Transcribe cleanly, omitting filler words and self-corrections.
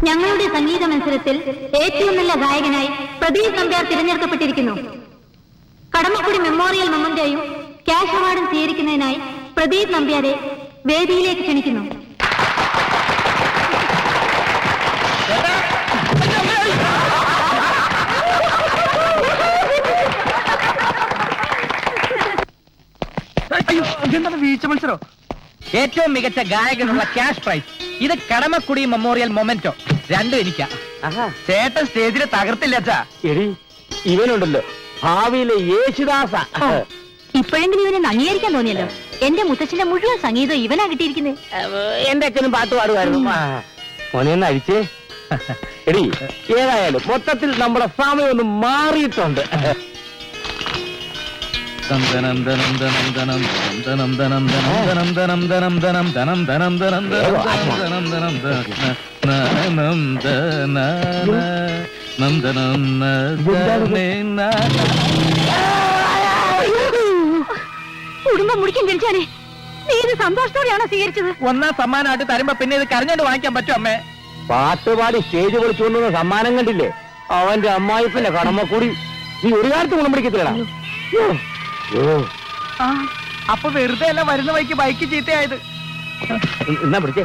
ഞങ്ങളുടെ സംഗീത മത്സരത്തിൽ ഏറ്റവും നല്ല ഗായകനായി പ്രദീപ് നമ്പ്യാർ തിരഞ്ഞെടുക്കപ്പെട്ടിരിക്കുന്നു. കടമക്കുടി മെമ്മോറിയൽ മൊമെന്റോയും ക്യാഷ് അവാർഡും സ്വീകരിക്കുന്നതിനായി പ്രദീപ് നമ്പ്യാരെ വേദിയിലേക്ക് ക്ഷണിക്കുന്നു. വീഴ്ച മത്സരോ? ഏറ്റവും മികച്ച ഗായകനുള്ള ക്യാഷ് പ്രൈസ്. ഇത് കടമക്കുടി മെമ്മോറിയൽ മൊമെന്റോ. രണ്ടും എനിക്കാ. ചേട്ടൻ സ്റ്റേജിൽ തകർത്തില്ല അച്ഛാ. എടി ഇവനുണ്ടല്ലോ ഭാവിയിലെ യേശുദാസ. ഇപ്പോഴെങ്കിലും ഇവനെ അംഗീകരിക്കാൻ തോന്നിയല്ലോ. എന്റെ മുത്തച്ഛന്റെ മുഴുവൻ സംഗീതം ഇവനാ കിട്ടിയിരിക്കുന്നത്. എന്റെ അച്ഛനും പാട്ട് പാടുമായിരുന്നു. മോനെ ഒന്ന് അഴിച്ചേ. എടി ഏതായാലും മൊത്തത്തിൽ നമ്മുടെ സമയം ഒന്ന് മാറിയിട്ടുണ്ട്. കുടുംബം മുടിക്കാൻ ജനിച്ചാനേ നീ ഇത് സന്തോഷത്തോടെയാണോ സ്വീകരിച്ചത്? ഒന്നാം സമ്മാനമായിട്ട് തരുമ്പോ പിന്നെ ഇത് കരഞ്ഞോണ്ട് വാങ്ങിക്കാൻ പറ്റും അമ്മേ? പാട്ടുപാടി സ്റ്റേജ് പൊളിച്ചുകൊണ്ടുവന്ന സമ്മാനം കണ്ടില്ലേ? അവന്റെ അമ്മായിപ്പന്റെ കടമക്കൂടി നീ ഒരു കാലത്ത് ഗുണം പിടിക്കത്തില്ലടാ. അപ്പൊ വെറുതെ അല്ല വരുന്ന വഴിക്ക് ബൈക്ക് ചീത്തയായത്. എന്നാ പിടിച്ചേ.